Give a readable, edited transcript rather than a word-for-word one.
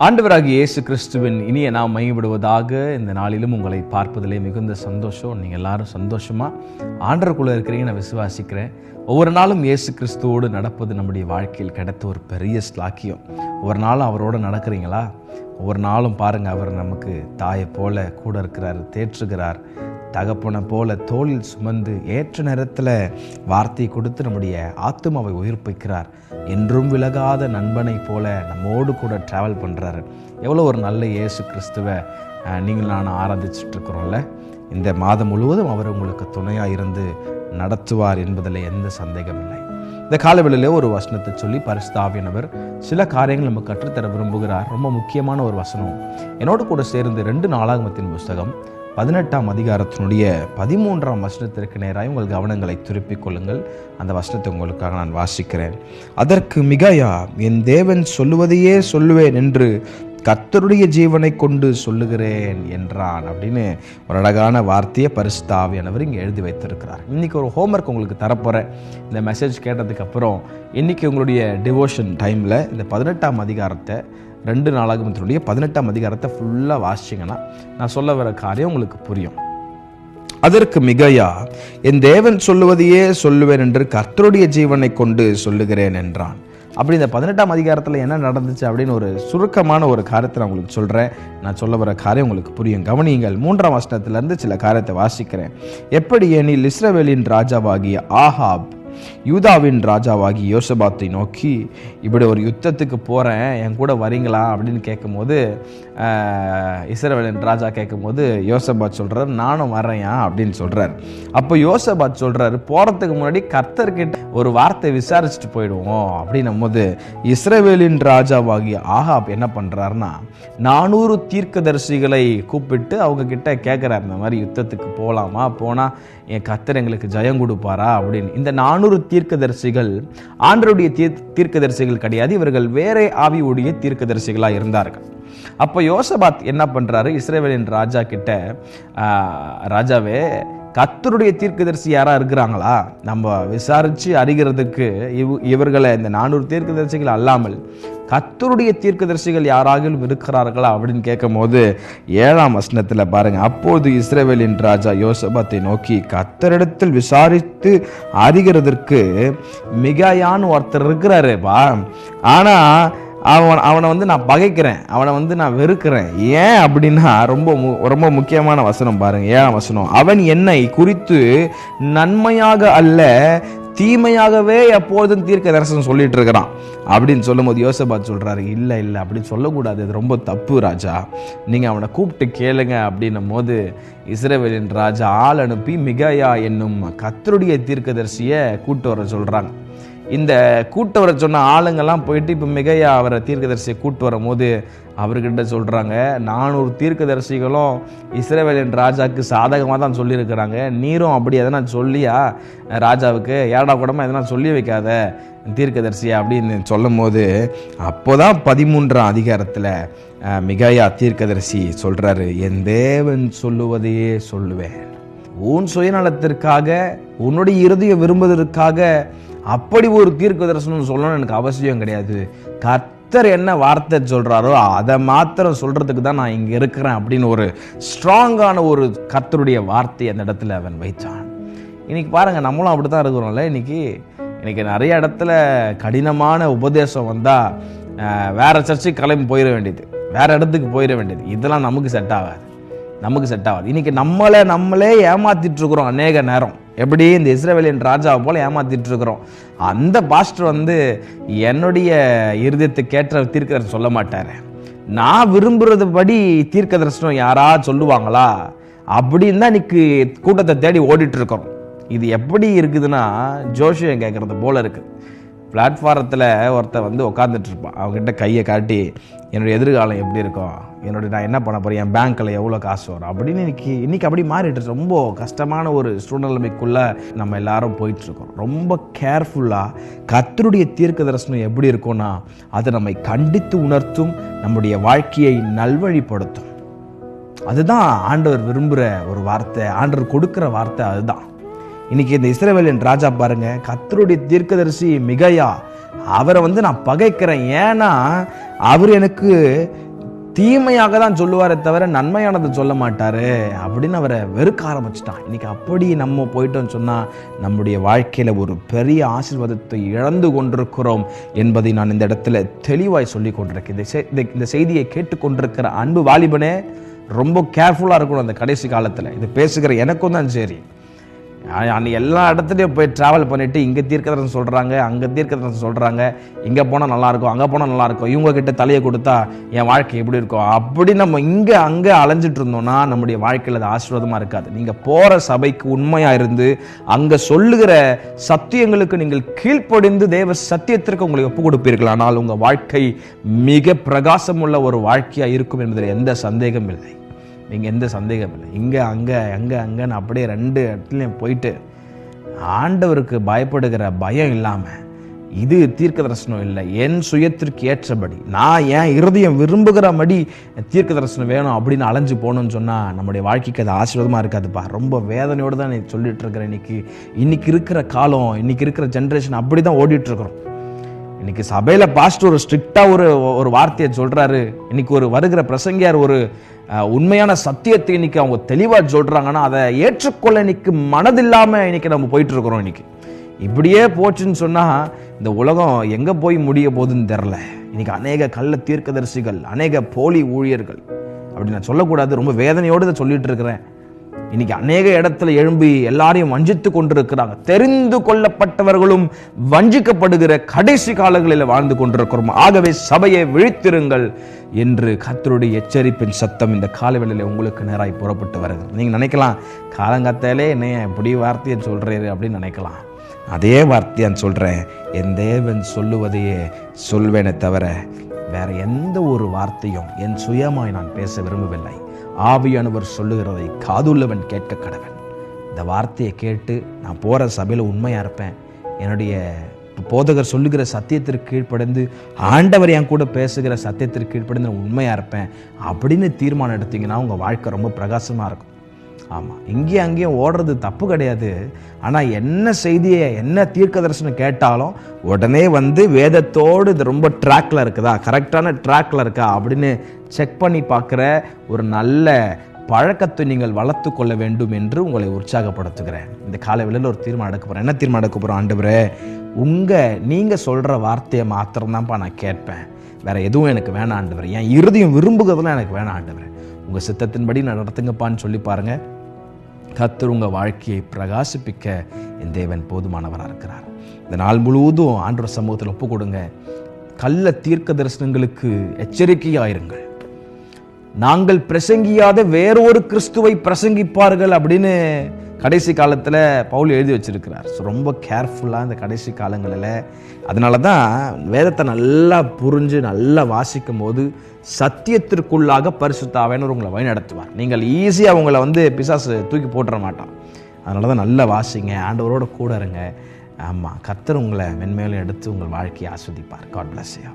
ஆண்டவராகிய இயேசு கிறிஸ்துவின் இனிய நாம் மையப்படுவதாக. இந்த நாளிலும் உங்களை பார்ப்பதிலே மிகுந்த சந்தோஷம். நீங்கள் எல்லாரும் சந்தோஷமா ஆண்டவருக்குள்ள இருக்கிறீங்க நான் விசுவாசிக்கிறேன். ஒவ்வொரு நாளும் இயேசு கிறிஸ்துவோடு நடப்பது நம்முடைய வாழ்க்கையில் கிடைத்த ஒரு பெரிய ஸ்லாக்கியம். ஒவ்வொரு நாளும் அவரோடு நடக்கிறீங்களா? ஒவ்வொரு நாளும் பாருங்கள், அவர் நமக்கு தாயை போல கூட இருக்கிறார், தேற்றுகிறார். தகப்பனை போல தோளில் சுமந்து ஏற்ற நேரத்தில் வார்த்தையை கொடுத்து நம்முடைய ஆத்துமாவை உயிர்ப்பிக்கிறார். என்றும் விலகாத நண்பனை போல நம்மோடு கூட ட்ராவல் பண்ணுறாரு. எவ்வளோ ஒரு நல்ல இயேசு கிறிஸ்துவை நீங்கள் நான் ஆராதிச்சுட்ருக்குறோம்ல. இந்த மாதம் முழுவதும் அவர் உங்களுக்கு துணையாக இருந்து நடத்துவார் என்பதில் எந்த சந்தேகம் இல்லை. இந்த காலவெளியிலே ஒரு வசனத்தை சொல்லி பரிசுத்த ஆவியானவர் சில காரியங்கள் நம்ம கற்றுத்தர விரும்புகிறார். ரொம்ப முக்கியமான ஒரு வசனம். என்னோடு கூட சேர்ந்து 2 நாளாகமத்தின் புஸ்தகம் 18ஆம் அதிகாரத்தினுடைய 13ஆம் வசனத்திற்கு நேராக உங்கள் கவனங்களை திருப்பிக் கொள்ளுங்கள். அந்த வசனத்தை உங்களுக்காக நான் வாசிக்கிறேன். அதற்கு மிகாயா, என் தேவன் சொல்லுவதையே சொல்லுவேன் என்று கர்த்தருடைய ஜீவனை கொண்டு சொல்லுகிறேன் என்றான் அப்படின்னு ஒரு அழகான வார்த்தையை பரிசுத்த ஆவியானவர் இங்கே எழுதி வைத்திருக்கிறார். இன்றைக்கி ஒரு ஹோம்ஒர்க் உங்களுக்கு தரப்போகிறேன். இந்த மெசேஜ் கேட்டதுக்கு அப்புறம் இன்றைக்கி உங்களுடைய டிவோஷன் டைமில் இந்த 18ஆம் அதிகாரத்தை 2 நாளாகமத்தினுடைய 18ஆம் அதிகாரத்தை ஃபுல்லாக வாசிச்சிங்கன்னா நான் சொல்ல வர காரியம் உங்களுக்கு புரியும். அதற்கு மிகாயா, என் தேவன் சொல்லுவதையே சொல்லுவேன் என்று கர்த்தருடைய ஜீவனை கொண்டு சொல்லுகிறேன் என்றான். அப்படி இந்த 18ஆம் அதிகாரத்தில் என்ன நடந்துச்சு அப்படின்னு ஒரு சுருக்கமான ஒரு காரியத்தை நான் உங்களுக்கு சொல்கிறேன். நான் சொல்ல வர காரியம் உங்களுக்கு புரியும். கவனியுங்கள். 3ஆம் வசனத்திலிருந்து சில காரியத்தை வாசிக்கிறேன். எப்படி எனில் இஸ்ரவேலின் ராஜாவாகிய ஆகாப் யூதாவின் ராஜாவாகி யோசபாத்தை நோக்கி, இப்படி ஒரு யுத்தத்துக்கு போகிறேன், என் கூட வரீங்களா அப்படின்னு கேட்கும்போது, இஸ்ரவேலின் ராஜா கேட்கும்போது யோசபாத் சொல்கிறார், நானும் வரேன் அப்படின்னு சொல்கிறார். அப்போ யோசபாத் சொல்கிறார், போகிறதுக்கு முன்னாடி கர்த்தர்கிட்ட ஒரு வார்த்தை விசாரிச்சுட்டு போயிடுவோம் அப்படின்னும் போது இஸ்ரவேலின் ராஜாவாகிய ஆகாப் என்ன பண்ணுறாருன்னா 400 தீர்க்கதரிசிகளை கூப்பிட்டு அவங்க கிட்ட கேட்குறாரு, இந்த மாதிரி யுத்தத்துக்கு போகலாமா, போனால் என் கர்த்தர் எங்களுக்கு ஜெயம் கொடுப்பாரா அப்படின்னு. இந்த 400 தீர்க்கதரிசிகள் ஆண்டவருடைய தீர்க்கதரிசிகள் கிடையாது, இவர்கள் வேற ஆவியுடைய தீர்க்கதரிசிகளாக இருந்தார்கள். அப்போ யோசபாத் என்ன பண்றாரு, இஸ்ரவேலின் ராஜா கிட்ட, ராஜாவே கர்த்தருடைய தீர்க்கதரிசி யாரா இருக்கிறாங்களா, நம்ம விசாரிச்சு அறிகிறதுக்கு இவர்களை இந்த 400 தீர்க்கதரிசிகள் அல்லாமல் கர்த்தருடைய தீர்க்கதரிசிகள் யாராகிலும் இருக்கிறார்களா அப்படின்னு கேட்கும் போது 7ஆம் வசனத்தில் பாருங்க, அப்போது இஸ்ரவேலின் ராஜா யோசபாத்தை நோக்கி, கர்த்தரிடத்தில் விசாரித்து அறிகிறதற்கு மிகாயான்னு ஒருத்தர் இருக்கிறாருப்பா, ஆனா அவனை நான் பகைக்கிறேன், அவனை நான் வெறுக்கிறேன். ஏன் அப்படின்னா ரொம்ப முக்கியமான வசனம் பாருங்க, 7ஆம் வசனம். அவன் என்னை குறித்து நன்மையாக அல்ல தீமையாகவே எப்பொழுதும் தீர்க்க தரிசனம் சொல்லிட்டு இருக்கிறான் அப்படின்னு சொல்லும் போது யோசபாத் சொல்றாரு, இல்லை அப்படின்னு சொல்லக்கூடாது, அது ரொம்ப தப்பு ராஜா, நீங்க அவனை கூப்பிட்டு கேளுங்க அப்படின்னும் போது இஸ்ரவேலின் ராஜா ஆள் அனுப்பி மிகாயா என்னும் கர்த்தருடைய தீர்க்கதரிசியை கூட்டு வர சொல்றாங்க. இந்த கூட்டு வர சொன்ன ஆளுங்கெல்லாம் போயிட்டு இப்போ மிகாயா அவரை தீர்க்கதரிசியை கூட்டு வரும் போது அவர்கிட்ட சொல்கிறாங்க, 400 தீர்க்கதரிசிகளும் இஸ்ரவேலின் ராஜாவுக்கு சாதகமாக தான் சொல்லியிருக்கிறாங்க, நீரும் அப்படி எதனா சொல்லியா ராஜாவுக்கு, ஏடா கூடமா எதனா சொல்லி வைக்காத தீர்க்கதரிசியா அப்படின்னு சொல்லும் போது அப்போதான் 13ஆம் அதிகாரத்தில் மிகாயா தீர்க்கதரிசி சொல்கிறாரு, என் தேவன் சொல்லுவதையே சொல்லுவேன். உன் சுயநலத்திற்காக உன்னுடைய இருதயம் விரும்புவதற்காக அப்படி ஒரு தீர்க்க தரிசனம் சொல்லணும்னு எனக்கு அவசியம் கிடையாது. கர்த்தர் என்ன வார்த்தை சொல்றாரோ அதை மாத்திரம் சொல்றதுக்கு தான் நான் இங்க இருக்கிறேன் அப்படின்னு ஒரு ஸ்ட்ராங்கான ஒரு கர்த்தருடைய வார்த்தை அந்த இடத்துல அவன் வைத்தான். இன்னைக்கு பாருங்க, நம்மளும் அப்படித்தான் இருக்கிறோம்ல. இன்னைக்கு நிறைய இடத்துல கடினமான உபதேசம் வந்தா வேற சர்ச்சுக்கு கிளம்பி போயிட வேண்டியது, வேற இடத்துக்கு போயிட வேண்டியது. இதெல்லாம் நமக்கு செட் ஆகாது. இன்னைக்கு நம்மளே ஏமாத்திட்டு இருக்கிறோம் அநேக நேரம். எப்படி இந்த இஸ்ரவேலின் ராஜாவை போல ஏமாத்திட்டு இருக்கிறோம். அந்த பாஸ்டர் என்னுடைய இருதயத்துக்கு ஏற்ற தீர்க்கதரிசனம் சொல்ல மாட்டாரு, நான் விரும்புறது படி தீர்க்க தரிசனம் யாரா சொல்லுவாங்களா அப்படின்னு தான் இன்னைக்கு கூட்டத்தை தேடி ஓடிட்டு இருக்கோம். இது எப்படி இருக்குதுன்னா ஜோஷியம் கேட்கறது போல இருக்கு. பிளாட்ஃபாரத்தில் ஒருத்தர் உட்காந்துட்டு இருப்பான், அவங்ககிட்ட கையை காட்டி என்னுடைய எதிர்காலம் எப்படி இருக்கும், நான் என்ன பண்ண போறேன், என் பேங்க்கில் எவ்வளோ காசு வரும் அப்படின்னு இன்னைக்கு அப்படி மாறிட்டு ரொம்ப கஷ்டமான ஒரு சூழ்நிலைமைக்குள்ள நம்ம எல்லாரும் போயிட்டு இருக்கோம். ரொம்ப கேர்ஃபுல்லாக கர்த்தருடைய தீர்க்க தரிசனம் எப்படி இருக்கும்னா அது நம்மை கண்டித்து உணர்த்தும், நம்முடைய வாழ்க்கையை நல்வழிப்படுத்தும். அதுதான் ஆண்டவர் விரும்புகிற ஒரு வார்த்தை, ஆண்டவர் கொடுக்குற வார்த்தை அதுதான். இன்னைக்கு இந்த இஸ்ரவேலின் ராஜா பாருங்க, கர்த்தருடைய தீர்க்கதரிசி மிகாயா அவரை நான் பகைக்கிறேன், ஏன்னா அவர் எனக்கு தீமையாக தான் சொல்லுவாரே தவிர நன்மையானதை சொல்ல மாட்டாரு அப்படின்னு அவரை வெறுக்க ஆரம்பிச்சிட்டான். இன்னைக்கு அப்படி நம்ம போயிட்டோம்னு சொன்னா நம்முடைய வாழ்க்கையில ஒரு பெரிய ஆசீர்வாதத்தை இழந்து கொண்டிருக்கிறோம் என்பதை நான் இந்த இடத்துல தெளிவாய் சொல்லி கொண்டிருக்கேன். இந்த செய்தியை கேட்டுக்கொண்டிருக்கிற அன்பு வாலிபனே, ரொம்ப கேர்ஃபுல்லா இருக்கணும் அந்த கடைசி காலத்துல. இது பேசுகிற எனக்கும் தான் சரி. எல்லா இடத்துலையும் போய் ட்ராவல் பண்ணிட்டு இங்கே தீர்க்கதரிசனம் சொல்கிறாங்க, அங்கே தீர்க்கதரிசனம் சொல்கிறாங்க, இங்கே போனால் நல்லாயிருக்கும், அங்கே போனால் நல்லாயிருக்கும், இவங்க கிட்ட தலையை கொடுத்தா என் வாழ்க்கை எப்படி இருக்கும், அப்படி நம்ம இங்கே அங்கே அலைஞ்சிட்டு இருந்தோம்னா நம்முடைய வாழ்க்கையில் அது ஆசீர்வாதமாக இருக்காது. நீங்கள் போகிற சபைக்கு உண்மையாக இருந்து அங்கே சொல்லுகிற சத்தியங்களுக்கு நீங்கள் கீழ்ப்படிந்து தேவ சத்தியத்திற்கு உங்களை ஒப்பு கொடுப்பீர்கள். ஆனால் உங்கள் வாழ்க்கை மிக பிரகாசம் உள்ள ஒரு வாழ்க்கையாக இருக்கும் என்பதில் எந்த சந்தேகம் இல்லை. நீங்கள் எந்த சந்தேகம் இல்லை. இங்கே அங்கே அங்கன்னு அப்படியே 2 இடத்துலையும் போயிட்டு ஆண்டவருக்கு பயப்படுகிற பயம் இல்லாமல், இது தீர்க்க தரிசனம் இல்லை, என் சுயத்திற்கு ஏற்றபடி நான் என் இருதயம் விரும்புகிறபடி தீர்க்க தரிசனம் வேணும் அப்படின்னு அலைஞ்சு போகணும்னு சொன்னால் நம்முடைய வாழ்க்கைக்கு அது ஆசீர்வாதமாக இருக்காதுப்பா. ரொம்ப வேதனையோடு தான் நீ சொல்லிட்டு இருக்கிறேன். இன்னைக்கு இருக்கிற காலம், இன்னைக்கு இருக்கிற ஜென்ரேஷன் அப்படி தான் ஓடிட்டு இருக்கிறோம். இன்னைக்கு சபையில் பாஸ்டர் ஒரு ஸ்ட்ரிக்டாக ஒரு வார்த்தையை சொல்கிறாரு. இன்னைக்கு வருகிற பிரசங்கியார் ஒரு உண்மையான சத்தியத்தை இன்னைக்கு அவங்க தெளிவாக சொல்கிறாங்கன்னா அதை ஏற்றுக்கொள்ள இன்னைக்கு மனதில்லாமல் இன்னைக்கு நம்ம போயிட்டு இருக்கிறோம். இன்னைக்கு இப்படியே போச்சுன்னு சொன்னால் இந்த உலகம் எங்கே போய் முடிய போகுதுன்னு தெரில. இன்னைக்கு அநேக கள்ள தீர்க்கதரிசிகள், அநேக போலி ஊழியர்கள், அப்படி நான் சொல்லக்கூடாது, ரொம்ப வேதனையோடு இதை சொல்லிட்டு இருக்கிறேன். இன்னைக்கு அநேக இடத்துல எழும்பி எல்லாரையும் வஞ்சித்து கொண்டிருக்கிறாங்க. தெரிந்து கொள்ளப்பட்டவர்களும் வஞ்சிக்கப்படுகிற கடைசி காலங்களில் வாழ்ந்து கொண்டிருக்கிறோம். ஆகவே சபையை விழித்திருங்கள் என்று கர்த்தருடைய எச்சரிப்பின் சத்தம் இந்த காலவெளியில் உங்களுக்கு நேராய் புறப்பட்டு வருகிறது. நீங்க நினைக்கலாம், காலங்காத்தாலே என்ன இப்படி வார்த்தையை சொல்றாரு அப்படின்னு நினைக்கலாம். அதே வார்த்தையை சொல்றேன், என் தேவன் சொல்லுவதையே சொல்வேனே தவிர வேற எந்த ஒரு வார்த்தையும் என் சுயமாய் நான் பேச விரும்பவில்லை. ஆவியானவர் சொல்லுகிறதை காதுள்ளவன் கேட்க கடவன். இந்த வார்த்தையை கேட்டு நான் போகிற சபையில் உண்மையாக இருப்பேன், என்னுடைய போதகர் சொல்லுகிற சத்தியத்திற்கு கீழ்ப்படைந்து, ஆண்டவர் என் கூட பேசுகிற சத்தியத்திற்கு கீழ்ப்படைந்து நான் உண்மையாக இருப்பேன் அப்படின்னு தீர்மானம் எடுத்தீங்கன்னா உங்கள் வாழ்க்கை ரொம்ப பிரகாசமாக இருக்கும். ஆமாம், இங்கேயும் அங்கேயும் ஓடுறது தப்பு கிடையாது. ஆனால் என்ன செய்தியை, என்ன தீர்க்க தரிசனம் கேட்டாலும் உடனே வேதத்தோடு இது ரொம்ப ட்ராக்ல இருக்குதா, கரெக்டான ட்ராக்ல இருக்கா அப்படின்னு செக் பண்ணி பார்க்குற ஒரு நல்ல பழக்கத்தை நீங்கள் வளர்த்து கொள்ள வேண்டும் என்று உங்களை உற்சாகப்படுத்துகிறேன். இந்த காலைவேளையில் ஒரு தீர்மானம் எடுக்க போகிறேன். என்ன தீர்மானம் எடுக்க போகிறோம்? ஆண்டவரே, நீங்கள் சொல்கிற வார்த்தையை மாத்திரம்தான்ப்பா நான் கேட்பேன், வேற எதுவும் எனக்கு வேணாம் ஆண்டவரே, என் இருதயம் விரும்புகிறதுலாம் எனக்கு வேணாம் ஆண்டவரே, உங்கள் சித்தத்தின்படி நடத்துங்கப்பான்னு சொல்லி பாருங்கள். கர்த்தர் உங்கள் வாழ்க்கையை பிரகாசிப்பிக்க என் தேவன் போதுமானவராக இருக்கிறார். இந்த நாள் முழுவதும் ஆண்டவர் சமூகத்தில் ஒப்பு கொடுங்க. கள்ள தீர்க்க தரிசனங்களுக்கு எச்சரிக்கையாயிருங்கள். நாங்கள் பிரசங்கியாத வேறொரு கிறிஸ்துவை பிரசங்கிப்பார்கள் அப்படின்னு கடைசி காலத்தில் பவுல் எழுதி வச்சிருக்கிறார். ஸோ ரொம்ப கேர்ஃபுல்லாக இந்த கடைசி காலங்களில். அதனால தான் வேதத்தை நல்லா புரிஞ்சு நல்லா வாசிக்கும் போது சத்தியத்திற்குள்ளாக பரிசுத்த ஆவியானவர் உங்களை வழி நடத்துவார். நீங்கள் ஈஸியாக உங்களை பிசாசு தூக்கி போட்டுற மாட்டான். அதனால தான் நல்லா வாசிங்க, ஆண்டவரோட கூட இருங்க. ஆமாம், கர்த்தர் உங்களை மென்மேலும் எடுத்து உங்கள் வாழ்க்கையை ஆஸ்வதிப்பார். God bless you.